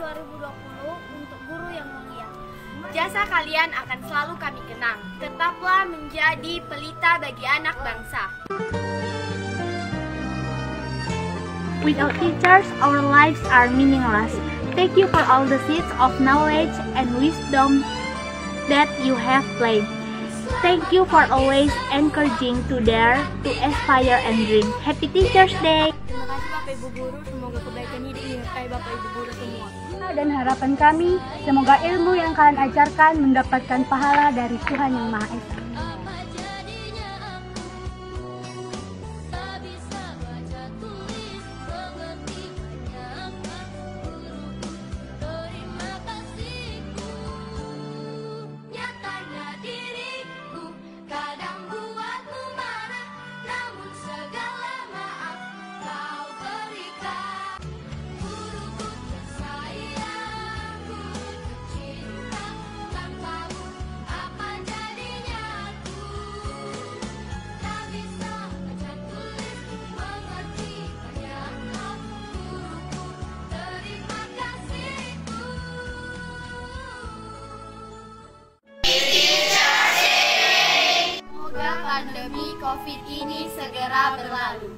2020 untuk guru yang mulia. Jasa kalian akan selalu kami kenang. Tetaplah menjadi pelita bagi anak bangsa. Without teachers, our lives are meaningless. Thank you for all the seeds of knowledge and wisdom that you have planted. Thank you for always encouraging to dare, to aspire and dream. Happy Teachers Day! Terima kasih Bapak Ibu Guru, semoga kebaikan hidup menyertai Bapak Ibu Guru semua. Dan harapan kami, semoga ilmu yang kalian ajarkan mendapatkan pahala dari Tuhan Yang Maha Esa. Semoga pandemi COVID ini segera berlalu.